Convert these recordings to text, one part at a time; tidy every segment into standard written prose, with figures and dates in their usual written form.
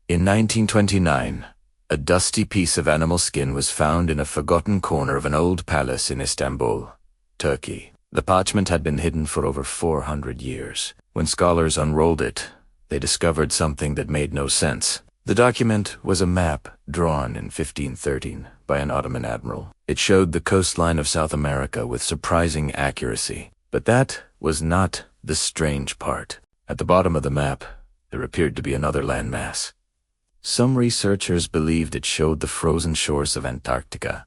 In 1929, a dusty piece of animal skin was found in a forgotten corner of an old palace in Istanbul, Turkey. The parchment had been hidden for over 400 years. When scholars unrolled it, they discovered something that made no sense. The document was a map drawn in 1513 by an Ottoman admiral. It showed the coastline of South America with surprising accuracy. But that was not the strange part. At the bottom of the map, there appeared to be another landmass. Some researchers believed it showed the frozen shores of Antarctica.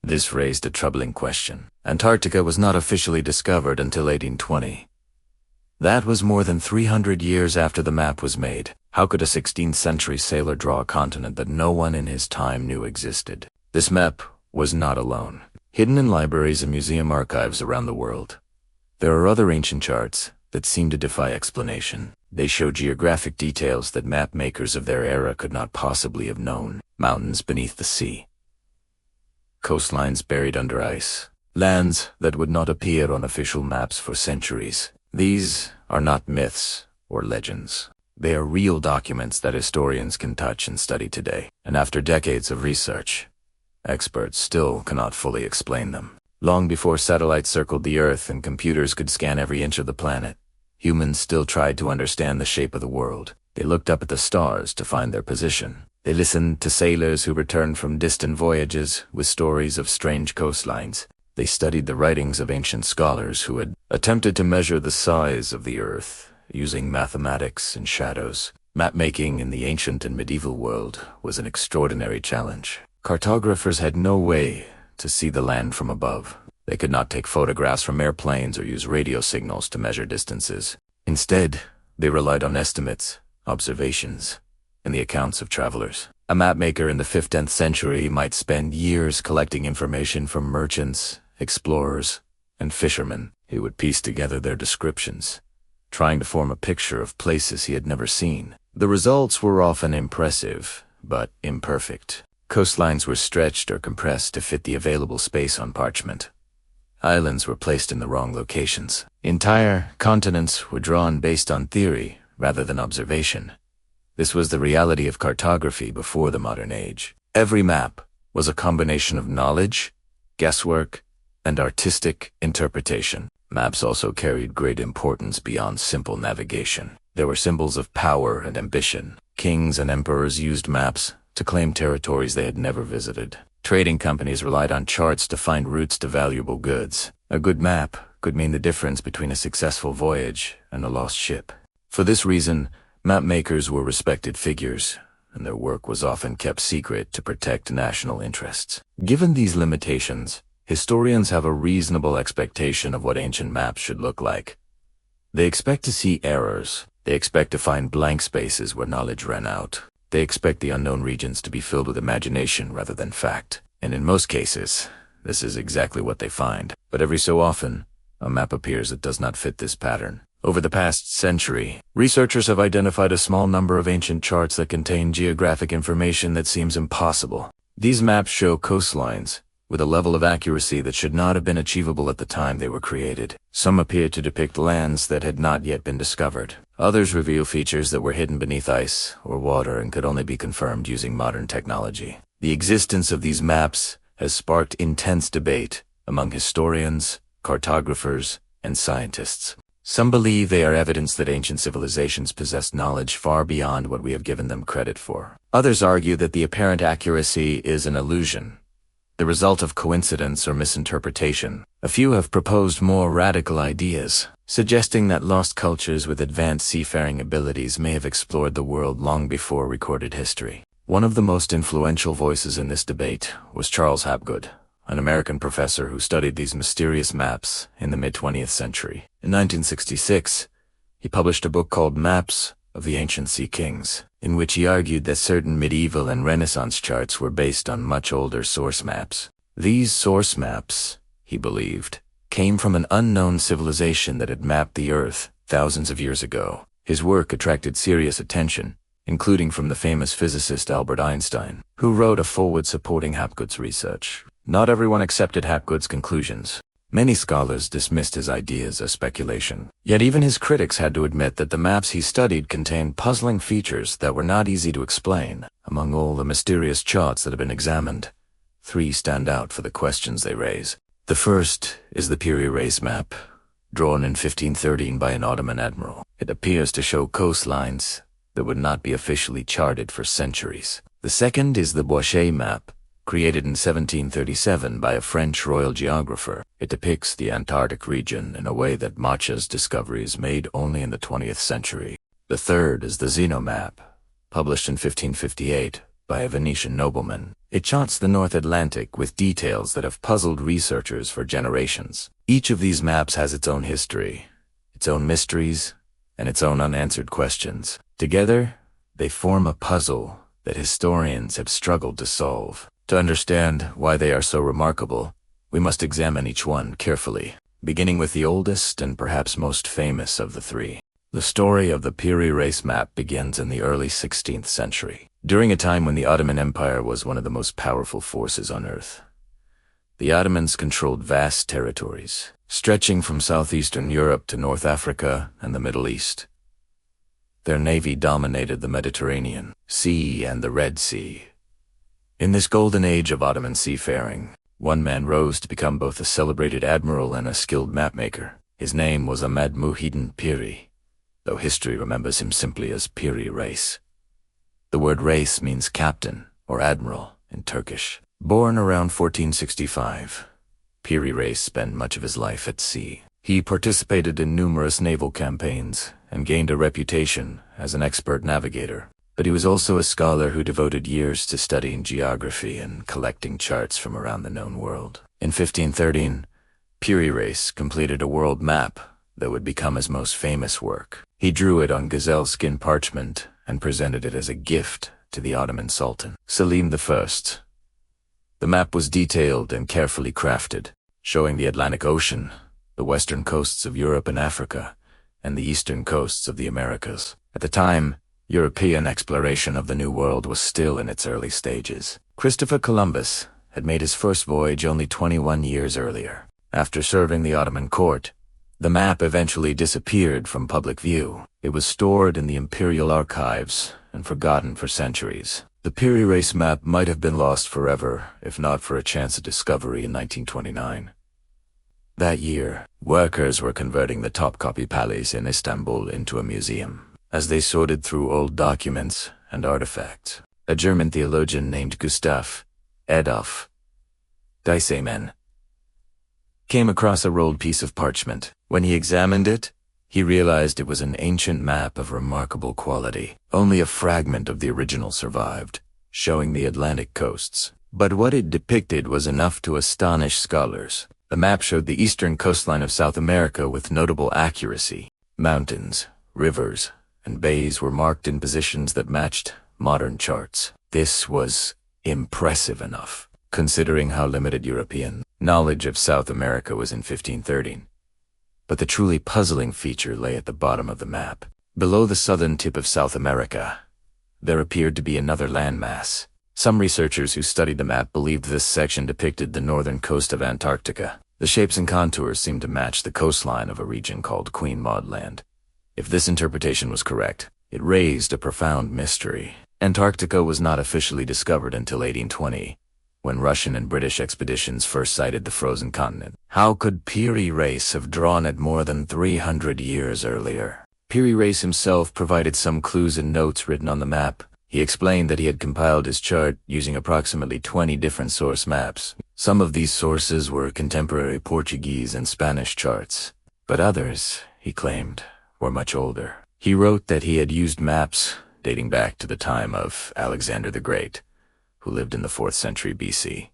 This raised a troubling question. Antarctica was not officially discovered until 1820. That was more than 300 years after the map was made. How could a 16th century sailor draw a continent that no one in his time knew existed? This map was not alone. Hidden in libraries and museum archives around the world, there are other ancient charts that seem to defy explanation. They show geographic details that map makers of their era could not possibly have known. Mountains beneath the sea, coastlines buried under ice, lands that would not appear on official maps for centuries. These are not myths or legends. They are real documents that historians can touch and study today. And after decades of research, experts still cannot fully explain them. Long before satellites circled the Earth and computers could scan every inch of the planet, humans still tried to understand the shape of the world. They looked up at the stars to find their position. They listened to sailors who returned from distant voyages with stories of strange coastlines. They studied the writings of ancient scholars who had attempted to measure the size of the Earth using mathematics and shadows. Mapmaking in the ancient and medieval world was an extraordinary challenge. Cartographers had no way to see the land from above. They could not take photographs from airplanes or use radio signals to measure distances. Instead, they relied on estimates, observations, and the accounts of travelers. A mapmaker in the 15th century might spend years collecting information from merchants, explorers, and fishermen. He would piece together their descriptions, trying to form a picture of places he had never seen. The results were often impressive, but imperfect. Coastlines were stretched or compressed to fit the available space on parchment. Islands were placed in the wrong locations. Entire continents were drawn based on theory rather than observation. This was the reality of cartography before the modern age. Every map was a combination of knowledge, guesswork, and artistic interpretation. Maps also carried great importance beyond simple navigation. There were symbols of power and ambition. Kings and emperors used maps to claim territories they had never visited. Trading companies relied on charts to find routes to valuable goods. A good map could mean the difference between a successful voyage and a lost ship. For this reason, map makers were respected figures, and their work was often kept secret to protect national interests. Given these limitations, historians have a reasonable expectation of what ancient maps should look like. They expect to see errors. They expect to find blank spaces where knowledge ran out. They expect the unknown regions to be filled with imagination rather than fact. And in most cases, this is exactly what they find. But every so often, a map appears that does not fit this pattern. Over the past century, researchers have identified a small number of ancient charts that contain geographic information that seems impossible. These maps show coastlines with a level of accuracy that should not have been achievable at the time they were created. Some appear to depict lands that had not yet been discovered. Others reveal features that were hidden beneath ice or water and could only be confirmed using modern technology. The existence of these maps has sparked intense debate among historians, cartographers, and scientists. Some believe they are evidence that ancient civilizations possessed knowledge far beyond what we have given them credit for. Others argue that the apparent accuracy is an illusion, the result of coincidence or misinterpretation. A few have proposed more radical ideas, suggesting that lost cultures with advanced seafaring abilities may have explored the world long before recorded history. One of the most influential voices in this debate was Charles Hapgood, an American professor who studied these mysterious maps in the mid-20th century. In 1966, he published a book called Maps of the Ancient Sea Kings, in which he argued that certain medieval and Renaissance charts were based on much older source maps. These source maps, he believed, came from an unknown civilization that had mapped the Earth thousands of years ago. His work attracted serious attention, including from the famous physicist Albert Einstein, who wrote a foreword supporting Hapgood's research. Not everyone accepted Hapgood's conclusions. Many scholars dismissed his ideas as speculation. Yet even his critics had to admit that the maps he studied contained puzzling features that were not easy to explain. Among all the mysterious charts that have been examined, 3 stand out for the questions they raise. The first is the Piri Reis map, drawn in 1513 by an Ottoman admiral. It appears to show coastlines that would not be officially charted for centuries. The second is the Boichet map, created in 1737 by a French royal geographer. It depicts the Antarctic region in a way that Macha's discoveries made only in the 20th century. The third is the Zeno map, published in 1558 by a Venetian nobleman. It charts the North Atlantic with details that have puzzled researchers for generations. Each of these maps has its own history, its own mysteries, and its own unanswered questions. Together, they form a puzzle that historians have struggled to solve. To understand why they are so remarkable, we must examine each one carefully, beginning with the oldest and perhaps most famous of the 3. The story of the Piri Reis map begins in the early 16th century, during a time when the Ottoman Empire was one of the most powerful forces on earth. The Ottomans controlled vast territories, stretching from southeastern Europe to North Africa and the Middle East. Their navy dominated the Mediterranean Sea and the Red Sea. In this golden age of Ottoman seafaring, one man rose to become both a celebrated admiral and a skilled mapmaker. His name was Ahmed Muhyiddin Piri, though history remembers him simply as Piri Reis. The word Reis means captain or admiral in Turkish. Born around 1465, Piri Reis spent much of his life at sea. He participated in numerous naval campaigns and gained a reputation as an expert navigator. But he was also a scholar who devoted years to studying geography and collecting charts from around the known world. In 1513, Piri Reis completed a world map that would become his most famous work. He drew it on gazelle skin parchment and presented it as a gift to the Ottoman Sultan, Selim I. The map was detailed and carefully crafted, showing the Atlantic Ocean, the western coasts of Europe and Africa, and the eastern coasts of the Americas. At the time, European exploration of the New World was still in its early stages. Christopher Columbus had made his first voyage only 21 years earlier. After serving the Ottoman court, the map eventually disappeared from public view. It was stored in the imperial archives and forgotten for centuries. The Piri Reis map might have been lost forever if not for a chance of discovery in 1929. That year, workers were converting the Topkapi Palace in Istanbul into a museum. As they sorted through old documents and artifacts, a German theologian named Gustav Adolf Diesemann came across a rolled piece of parchment. When he examined it, he realized it was an ancient map of remarkable quality. Only a fragment of the original survived, showing the Atlantic coasts. But what it depicted was enough to astonish scholars. The map showed the eastern coastline of South America with notable accuracy. Mountains, rivers, and bays were marked in positions that matched modern charts. This was impressive enough, considering how limited European knowledge of South America was in 1513. But the truly puzzling feature lay at the bottom of the map. Below the southern tip of South America, there appeared to be another landmass. Some researchers who studied the map believed this section depicted the northern coast of Antarctica. The shapes and contours seemed to match the coastline of a region called Queen Maud Land. If this interpretation was correct, it raised a profound mystery. Antarctica was not officially discovered until 1820, when Russian and British expeditions first sighted the frozen continent. How could Piri Reis have drawn it more than 300 years earlier? Piri Reis himself provided some clues and notes written on the map. He explained that he had compiled his chart using approximately 20 different source maps. Some of these sources were contemporary Portuguese and Spanish charts, but others, he claimed, were much older. He wrote that he had used maps dating back to the time of Alexander the Great, who lived in the 4th century BC.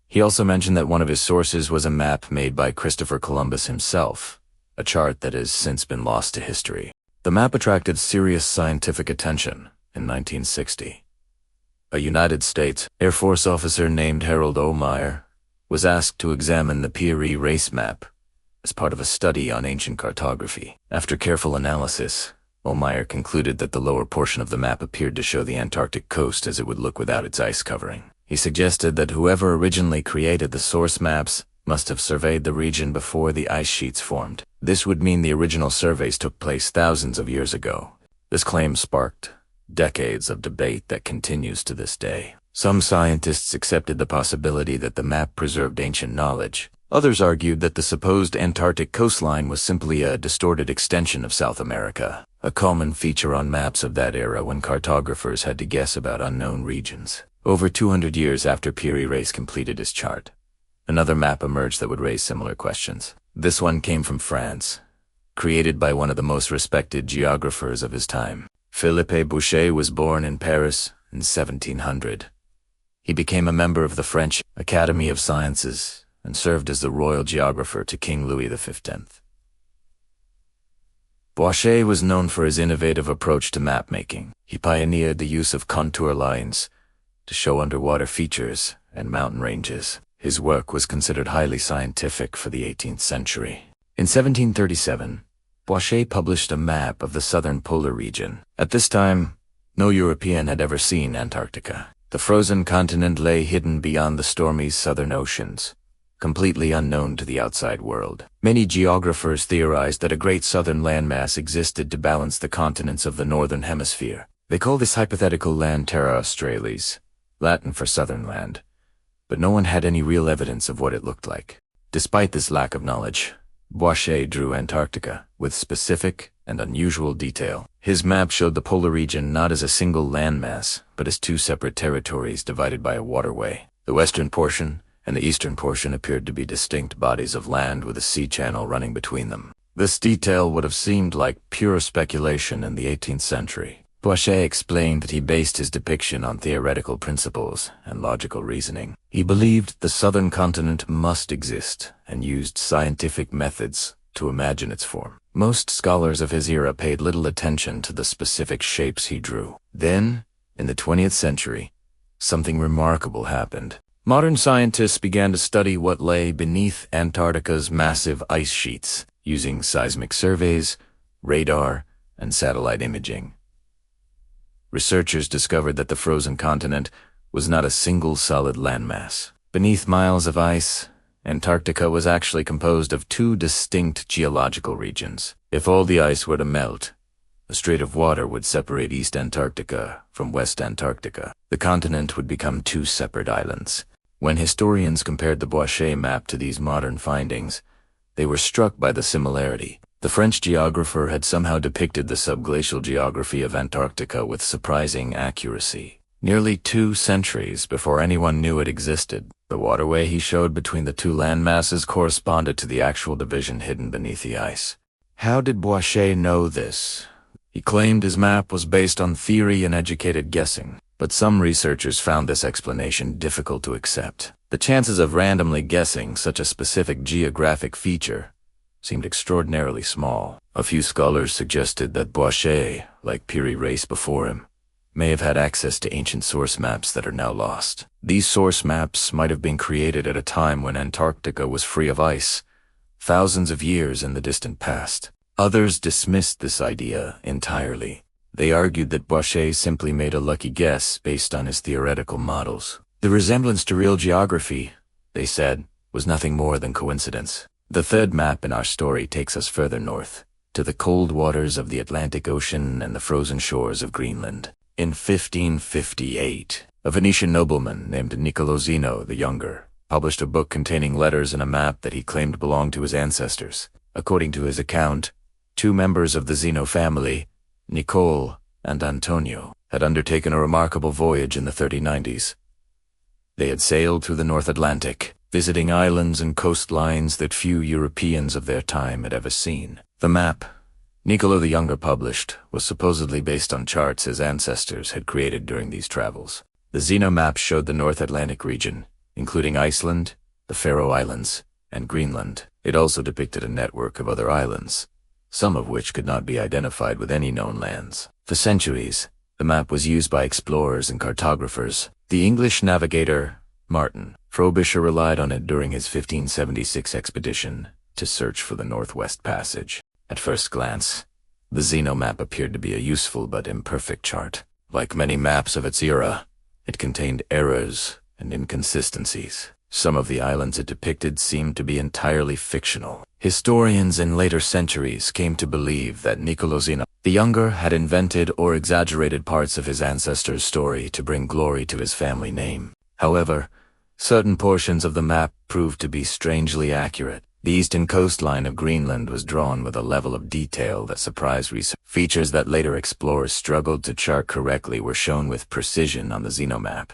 He also mentioned that one of his sources was a map made by Christopher Columbus himself, a chart that has since been lost to history. The map attracted serious scientific attention in 1960. A United States Air Force officer named Harold O. Meyer was asked to examine the Piri Reis map as part of a study on ancient cartography. After careful analysis, Meyer concluded that the lower portion of the map appeared to show the Antarctic coast as it would look without its ice covering. He suggested that whoever originally created the source maps must have surveyed the region before the ice sheets formed. This would mean the original surveys took place thousands of years ago. This claim sparked decades of debate that continues to this day. Some scientists accepted the possibility that the map preserved ancient knowledge. Others argued that the supposed Antarctic coastline was simply a distorted extension of South America, a common feature on maps of that era when cartographers had to guess about unknown regions. Over 200 years after Piri Reis completed his chart, another map emerged that would raise similar questions. This one came from France, created by one of the most respected geographers of his time. Philippe Boucher was born in Paris in 1700. He became a member of the French Academy of Sciences and served as the royal geographer to King Louis XV. Boucher was known for his innovative approach to map-making. He pioneered the use of contour lines to show underwater features and mountain ranges. His work was considered highly scientific for the 18th century. In 1737, Boucher published a map of the southern polar region. At this time, no European had ever seen Antarctica. The frozen continent lay hidden beyond the stormy southern oceans, completely unknown to the outside world. Many geographers theorized that a great southern landmass existed to balance the continents of the northern hemisphere. They call this hypothetical land Terra Australis, Latin for southern land, but no one had any real evidence of what it looked like. Despite this lack of knowledge, Boucher drew Antarctica with specific and unusual detail. His map showed the polar region not as a single landmass, but as two separate territories divided by a waterway. The western portion and the eastern portion appeared to be distinct bodies of land with a sea channel running between them. This detail would have seemed like pure speculation in the 18th century. Boucher explained that he based his depiction on theoretical principles and logical reasoning. He believed the southern continent must exist and used scientific methods to imagine its form. Most scholars of his era paid little attention to the specific shapes he drew. Then, in the 20th century, something remarkable happened. Modern scientists began to study what lay beneath Antarctica's massive ice sheets, using seismic surveys, radar, and satellite imaging. Researchers discovered that the frozen continent was not a single solid landmass. Beneath miles of ice, Antarctica was actually composed of two distinct geological regions. If all the ice were to melt, a strait of water would separate East Antarctica from West Antarctica. The continent would become two separate islands. When historians compared the Boucher map to these modern findings, they were struck by the similarity. The French geographer had somehow depicted the subglacial geography of Antarctica with surprising accuracy. Nearly 2 centuries before anyone knew it existed, the waterway he showed between the two landmasses corresponded to the actual division hidden beneath the ice. How did Boucher know this? He claimed his map was based on theory and educated guessing, but some researchers found this explanation difficult to accept. The chances of randomly guessing such a specific geographic feature seemed extraordinarily small. A few scholars suggested that Boucher, like Piri Reis before him, may have had access to ancient source maps that are now lost. These source maps might have been created at a time when Antarctica was free of ice, thousands of years in the distant past. Others dismissed this idea entirely. They argued that Boucher simply made a lucky guess based on his theoretical models. The resemblance to real geography, they said, was nothing more than coincidence. The third map in our story takes us further north, to the cold waters of the Atlantic Ocean and the frozen shores of Greenland. In 1558, a Venetian nobleman named Niccolo Zeno the Younger published a book containing letters and a map that he claimed belonged to his ancestors. According to his account, 2 members of the Zeno family, Nicole and Antonio, had undertaken a remarkable voyage in the 3090s. They had sailed through the North Atlantic, visiting islands and coastlines that few Europeans of their time had ever seen. The map Niccolo the Younger published was supposedly based on charts his ancestors had created during these travels. The Zeno map showed the North Atlantic region, including Iceland, the Faroe Islands, and Greenland. It also depicted a network of other islands, some of which could not be identified with any known lands. For centuries, the map was used by explorers and cartographers. The English navigator, Martin Frobisher, relied on it during his 1576 expedition to search for the Northwest Passage. At first glance, the Zeno map appeared to be a useful but imperfect chart. Like many maps of its era, it contained errors and inconsistencies. Some of the islands it depicted seemed to be entirely fictional. Historians in later centuries came to believe that Niccolò Zeno the Younger had invented or exaggerated parts of his ancestors' story to bring glory to his family name. However, certain portions of the map proved to be strangely accurate. The eastern coastline of Greenland was drawn with a level of detail that surprised researchers. Features that later explorers struggled to chart correctly were shown with precision on the Zeno map.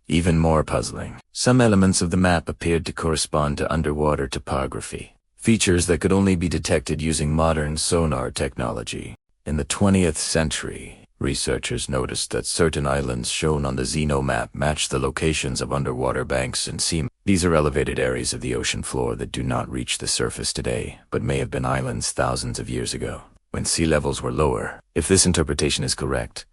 Even more puzzling, some elements of the map appeared to correspond to underwater topography, features that could only be detected using modern sonar technology. In the 20th century, researchers noticed that certain islands shown on the Zeno map matched the locations of underwater banks and sea. These are elevated areas of the ocean floor that do not reach the surface today, but may have been islands thousands of years ago, when sea levels were lower. If this interpretation is correct,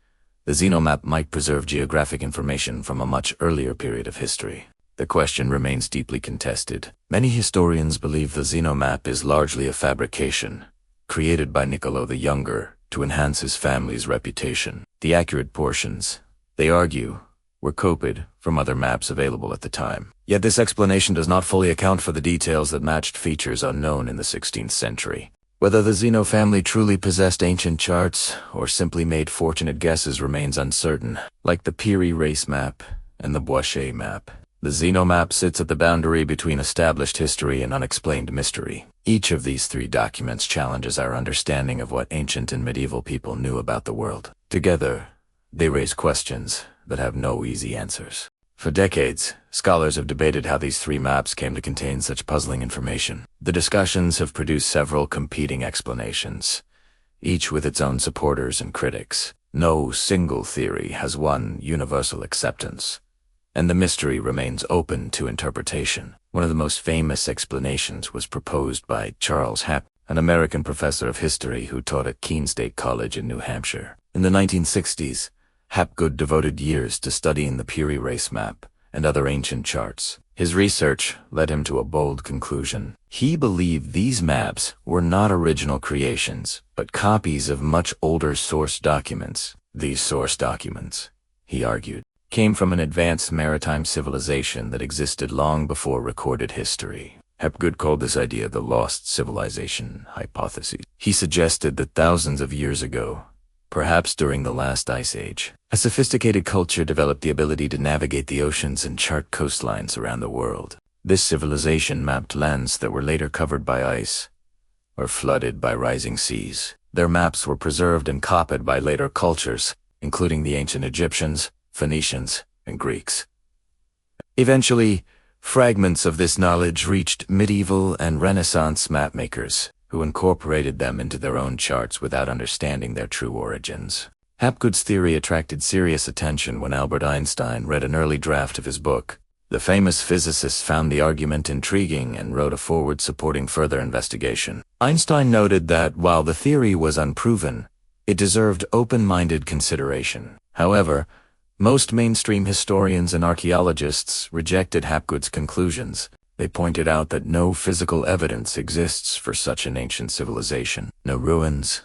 the Zeno map might preserve geographic information from a much earlier period of history. The question remains deeply contested. Many historians believe the Zeno map is largely a fabrication, created by Niccolò the Younger to enhance his family's reputation. The accurate portions, they argue, were copied from other maps available at the time. Yet this explanation does not fully account for the details that matched features unknown in the 16th century. Whether the Zeno family truly possessed ancient charts or simply made fortunate guesses remains uncertain. Like the Piri race map and the Boischet map, the Zeno map sits at the boundary between established history and unexplained mystery. Each of these three documents challenges our understanding of what ancient and medieval people knew about the world. Together, they raise questions that have no easy answers. For decades, scholars have debated how these three maps came to contain such puzzling information. The discussions have produced several competing explanations, each with its own supporters and critics. No single theory has won universal acceptance, and the mystery remains open to interpretation. One of the most famous explanations was proposed by Charles Hap, an American professor of history who taught at Keene State College in New Hampshire. In the 1960s, Hapgood devoted years to studying the Piri race map and other ancient charts. His research led him to a bold conclusion. He believed these maps were not original creations, but copies of much older source documents. These source documents, he argued, came from an advanced maritime civilization that existed long before recorded history. Hapgood called this idea the lost civilization hypothesis. He suggested that thousands of years ago, perhaps during the last ice age, a sophisticated culture developed the ability to navigate the oceans and chart coastlines around the world. This civilization mapped lands that were later covered by ice or flooded by rising seas. Their maps were preserved and copied by later cultures, including the ancient Egyptians, Phoenicians, and Greeks. Eventually, fragments of this knowledge reached medieval and Renaissance mapmakers, who incorporated them into their own charts without understanding their true origins. Hapgood's theory attracted serious attention when Albert Einstein read an early draft of his book. The famous physicist found the argument intriguing and wrote a foreword supporting further investigation. Einstein noted that while the theory was unproven, it deserved open-minded consideration. However, most mainstream historians and archaeologists rejected Hapgood's conclusions. They pointed out that no physical evidence exists for such an ancient civilization. No ruins,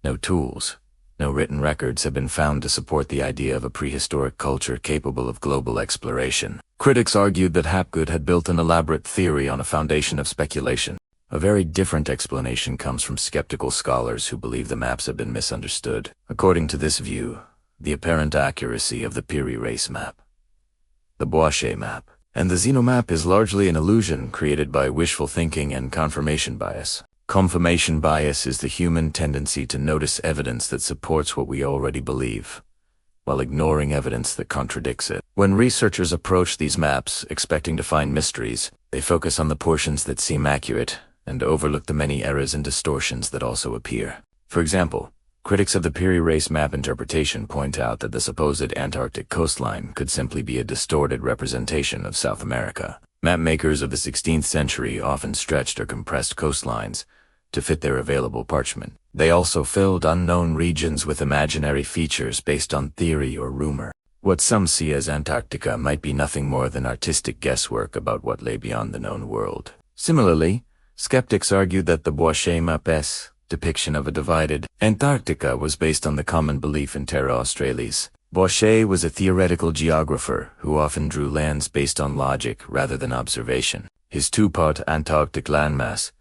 no tools, no written records have been found to support the idea of a prehistoric culture capable of global exploration. Critics argued that Hapgood had built an elaborate theory on a foundation of speculation. A very different explanation comes from skeptical scholars who believe the maps have been misunderstood. According to this view, the apparent accuracy of the Piri race map, the Boischet map, and the Zeno map is largely an illusion created by wishful thinking and confirmation bias. Confirmation bias is the human tendency to notice evidence that supports what we already believe, while ignoring evidence that contradicts it. When researchers approach these maps expecting to find mysteries, they focus on the portions that seem accurate and overlook the many errors and distortions that also appear. For example, critics of the Piri race map interpretation point out that the supposed Antarctic coastline could simply be a distorted representation of South America. Mapmakers of the 16th century often stretched or compressed coastlines to fit their available parchment. They also filled unknown regions with imaginary features based on theory or rumor. What some see as Antarctica might be nothing more than artistic guesswork about what lay beyond the known world. Similarly, skeptics argued that the Boischet map's depiction of a divided Antarctica was based on the common belief in Terra Australis, Boucher was a theoretical geographer who often drew lands based on logic rather than observation. His two-part Antarctic landmass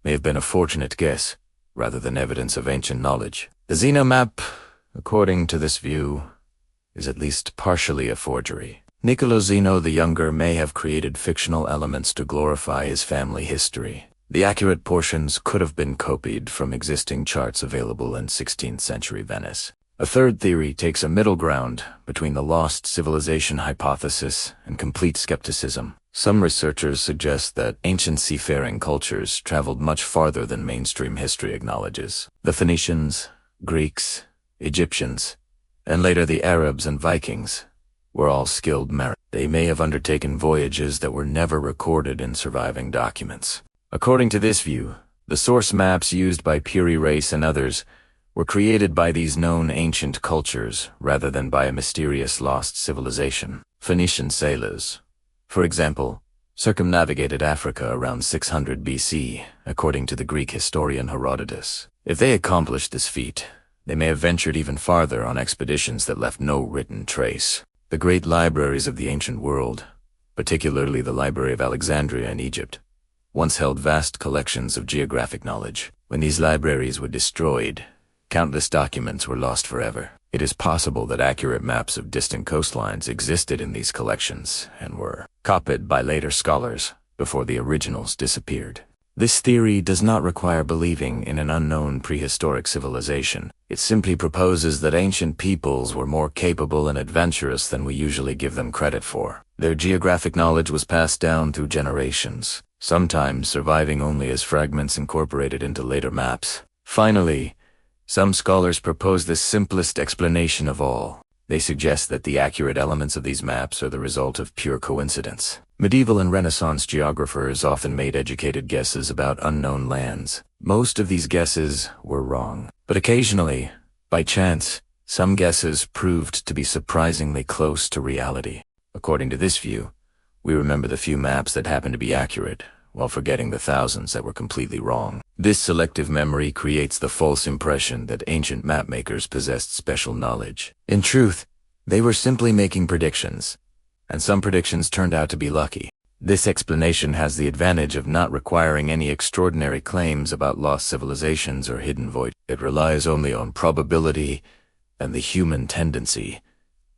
may have been a fortunate guess rather than evidence of ancient knowledge. The Zeno map, according to this view, is at least partially a forgery. Niccolo Zeno the Younger may have created fictional elements to glorify his family history. The accurate portions could have been copied from existing charts available in 16th century Venice. A third theory takes a middle ground between the lost civilization hypothesis and complete skepticism. Some researchers suggest that ancient seafaring cultures traveled much farther than mainstream history acknowledges. The Phoenicians, Greeks, Egyptians, and later the Arabs and Vikings were all skilled mariners. They may have undertaken voyages that were never recorded in surviving documents. According to this view, the source maps used by Piri Reis and others were created by these known ancient cultures rather than by a mysterious lost civilization. Phoenician sailors, for example, circumnavigated Africa around 600 BC, according to the Greek historian Herodotus. If they accomplished this feat, they may have ventured even farther on expeditions that left no written trace. The great libraries of the ancient world, particularly the Library of Alexandria in Egypt, once held vast collections of geographic knowledge. When these libraries were destroyed, countless documents were lost forever. It is possible that accurate maps of distant coastlines existed in these collections and were copied by later scholars before the originals disappeared. This theory does not require believing in an unknown prehistoric civilization. It simply proposes that ancient peoples were more capable and adventurous than we usually give them credit for. Their geographic knowledge was passed down through generations, sometimes surviving only as fragments incorporated into later maps. Finally, some scholars propose the simplest explanation of all. They suggest that the accurate elements of these maps are the result of pure coincidence. Medieval and Renaissance geographers often made educated guesses about unknown lands. Most of these guesses were wrong, but occasionally, by chance, some guesses proved to be surprisingly close to reality. According to this view, we remember the few maps that happened to be accurate, while forgetting the thousands that were completely wrong. This selective memory creates the false impression that ancient mapmakers possessed special knowledge. In truth, they were simply making predictions, and some predictions turned out to be lucky. This explanation has the advantage of not requiring any extraordinary claims about lost civilizations or hidden voids. It relies only on probability and the human tendency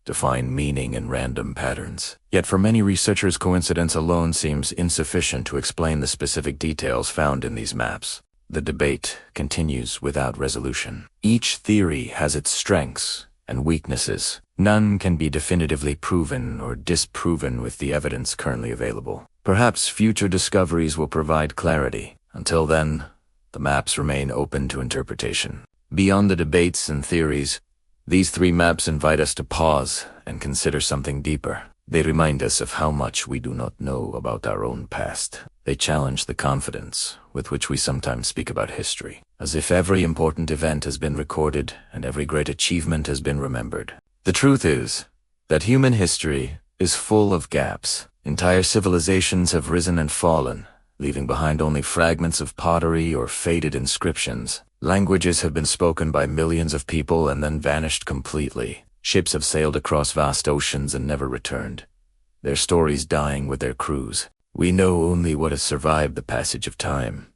to find meaning in random patterns. Yet for many researchers, coincidence alone seems insufficient to explain the specific details found in these maps. The debate continues without resolution. Each theory has its strengths and weaknesses. None can be definitively proven or disproven with the evidence currently available. Perhaps future discoveries will provide clarity. Until then, the maps remain open to interpretation. Beyond the debates and theories, these three maps invite us to pause and consider something deeper. They remind us of how much we do not know about our own past. They challenge the confidence with which we sometimes speak about history, as if every important event has been recorded and every great achievement has been remembered. The truth is that human history is full of gaps. Entire civilizations have risen and fallen, leaving behind only fragments of pottery or faded inscriptions. Languages have been spoken by millions of people and then vanished completely. Ships have sailed across vast oceans and never returned, their stories dying with their crews. We know only what has survived the passage of time,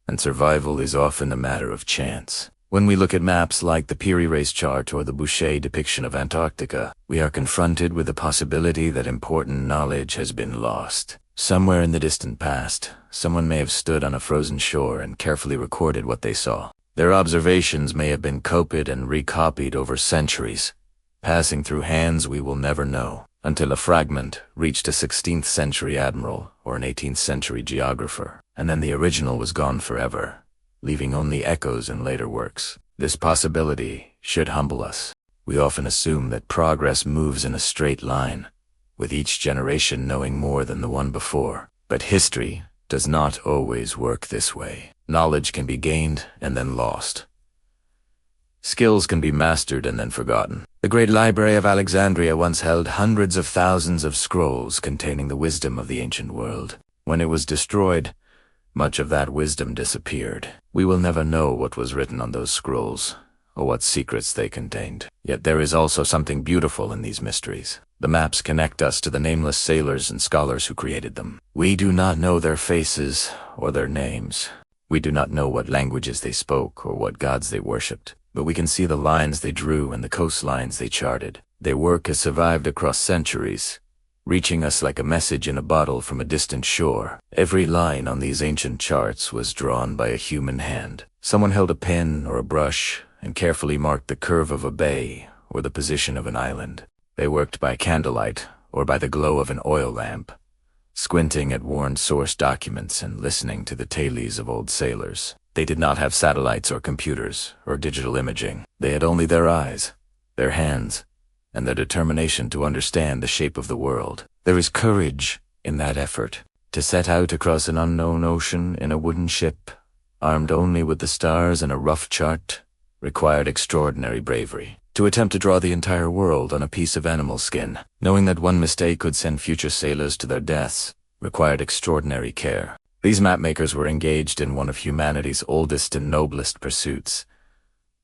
and survival is often a matter of chance. When we look at maps like the Piri Reis chart or the Boucher depiction of Antarctica, we are confronted with the possibility that important knowledge has been lost. Somewhere in the distant past, someone may have stood on a frozen shore and carefully recorded what they saw. Their observations may have been copied and recopied over centuries, passing through hands we will never know, until a fragment reached a 16th century admiral or an 18th century geographer, and then the original was gone forever, leaving only echoes in later works. This possibility should humble us. We often assume that progress moves in a straight line, with each generation knowing more than the one before. But history does not always work this way. Knowledge can be gained and then lost. Skills can be mastered and then forgotten. The Great Library of Alexandria once held hundreds of thousands of scrolls containing the wisdom of the ancient world. When it was destroyed, much of that wisdom disappeared. We will never know what was written on those scrolls, or what secrets they contained. Yet there is also something beautiful in these mysteries. The maps connect us to the nameless sailors and scholars who created them. We do not know their faces or their names. We do not know what languages they spoke or what gods they worshipped, but we can see the lines they drew and the coastlines they charted. Their work has survived across centuries, reaching us like a message in a bottle from a distant shore. Every line on these ancient charts was drawn by a human hand. Someone held a pen or a brush and carefully marked the curve of a bay or the position of an island. They worked by candlelight or by the glow of an oil lamp, squinting at worn source documents and listening to the tales of old sailors. They did not have satellites or computers or digital imaging. They had only their eyes, their hands, and their determination to understand the shape of the world. There is courage in that effort. To set out across an unknown ocean in a wooden ship, armed only with the stars and a rough chart, required extraordinary bravery. To attempt to draw the entire world on a piece of animal skin, knowing that one mistake could send future sailors to their deaths, required extraordinary care. These mapmakers were engaged in one of humanity's oldest and noblest pursuits,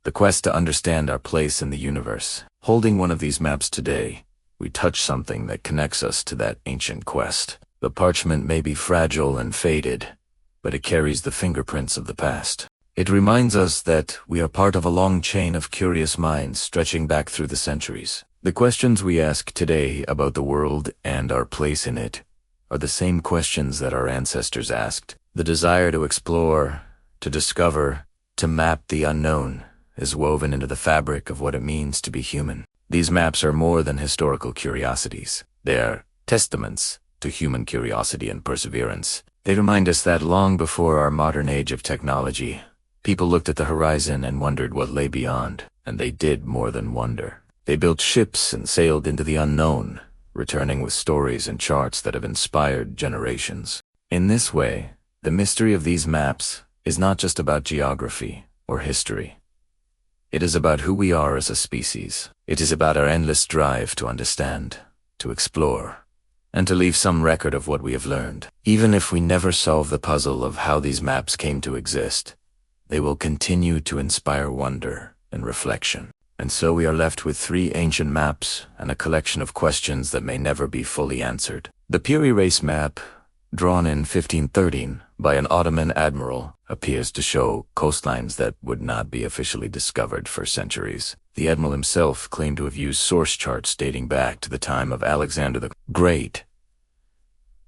the quest to understand our place in the universe. Holding one of these maps today, we touch something that connects us to that ancient quest. The parchment may be fragile and faded, but it carries the fingerprints of the past. It reminds us that we are part of a long chain of curious minds stretching back through the centuries. The questions we ask today about the world and our place in it are the same questions that our ancestors asked. The desire to explore, to discover, to map the unknown is woven into the fabric of what it means to be human. These maps are more than historical curiosities. They are testaments to human curiosity and perseverance. They remind us that long before our modern age of technology, people looked at the horizon and wondered what lay beyond, and they did more than wonder. They built ships and sailed into the unknown, returning with stories and charts that have inspired generations. In this way, the mystery of these maps is not just about geography or history. It is about who we are as a species. It is about our endless drive to understand, to explore, and to leave some record of what we have learned. Even if we never solve the puzzle of how these maps came to exist, they will continue to inspire wonder and reflection. And so we are left with 3 ancient maps and a collection of questions that may never be fully answered. The Piri Reis map, drawn in 1513 by an Ottoman admiral, appears to show coastlines that would not be officially discovered for centuries. The admiral himself claimed to have used source charts dating back to the time of Alexander the Great.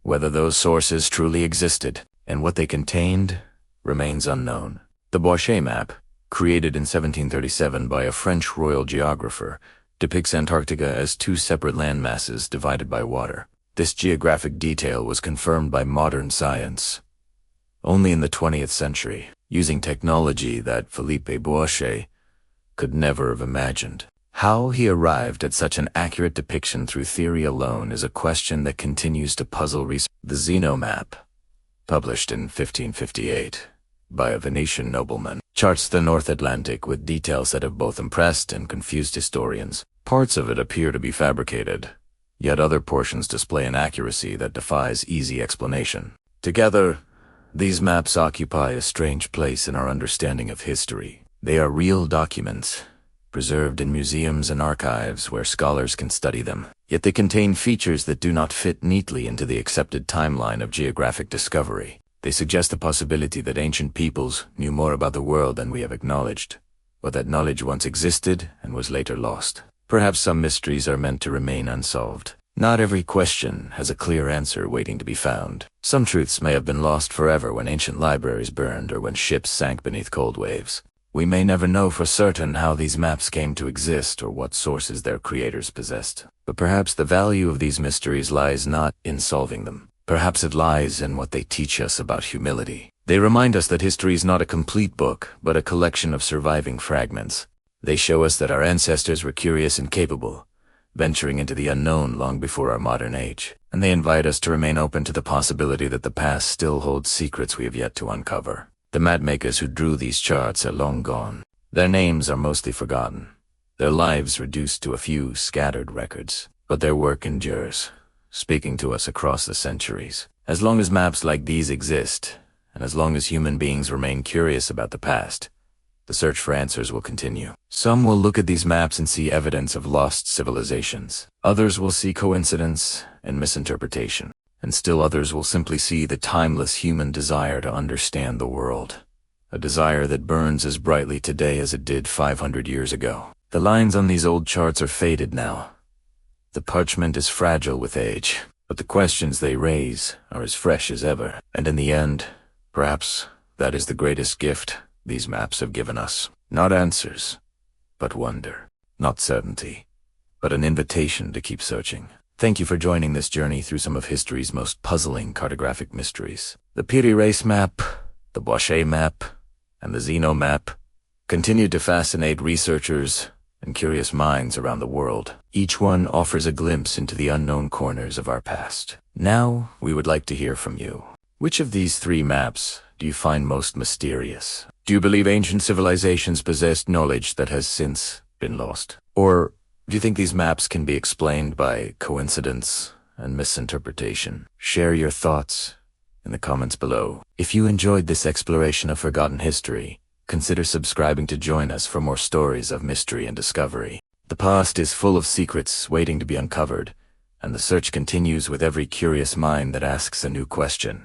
Whether those sources truly existed and what they contained remains unknown. The Boichet map, created in 1737 by a French royal geographer, depicts Antarctica as 2 separate landmasses divided by water. This geographic detail was confirmed by modern science only in the 20th century, using technology that Philippe Boichet could never have imagined. How he arrived at such an accurate depiction through theory alone is a question that continues to puzzle researchers. The Zeno map, published in 1558 by a Venetian nobleman, charts the North Atlantic with details that have both impressed and confused historians. Parts of it appear to be fabricated, yet other portions display an accuracy that defies easy explanation. Together, these maps occupy a strange place in our understanding of history. They are real documents, preserved in museums and archives where scholars can study them. Yet they contain features that do not fit neatly into the accepted timeline of geographic discovery. They suggest the possibility that ancient peoples knew more about the world than we have acknowledged, or that knowledge once existed and was later lost. Perhaps some mysteries are meant to remain unsolved. Not every question has a clear answer waiting to be found. Some truths may have been lost forever when ancient libraries burned or when ships sank beneath cold waves. We may never know for certain how these maps came to exist or what sources their creators possessed. But perhaps the value of these mysteries lies not in solving them. Perhaps it lies in what they teach us about humility. They remind us that history is not a complete book, but a collection of surviving fragments. They show us that our ancestors were curious and capable, venturing into the unknown long before our modern age. And they invite us to remain open to the possibility that the past still holds secrets we have yet to uncover. The mapmakers who drew these charts are long gone. Their names are mostly forgotten, their lives reduced to a few scattered records. But their work endures, speaking to us across the centuries. As long as maps like these exist, and as long as human beings remain curious about the past, The search for answers will continue. Some will look at these maps and see evidence of lost civilizations. Others will see coincidence and misinterpretation. And still others will simply see the timeless human desire to understand the world. A desire that burns as brightly today as it did 500 years ago. The lines on these old charts are faded now. The parchment is fragile with age, but the questions they raise are as fresh as ever. And in the end, perhaps that is the greatest gift these maps have given us. Not answers, but wonder. Not certainty, but an invitation to keep searching. Thank you for joining this journey through some of history's most puzzling cartographic mysteries. The Piri Reis map, the Boischet map, and the Zeno map continue to fascinate researchers and curious minds around the world. Each one offers a glimpse into the unknown corners of our past. Now, we would like to hear from you. Which of these three maps do you find most mysterious? Do you believe ancient civilizations possessed knowledge that has since been lost? Or do you think these maps can be explained by coincidence and misinterpretation? Share your thoughts in the comments below. If you enjoyed this exploration of forgotten history, consider subscribing to join us for more stories of mystery and discovery. The past is full of secrets waiting to be uncovered, and the search continues with every curious mind that asks a new question.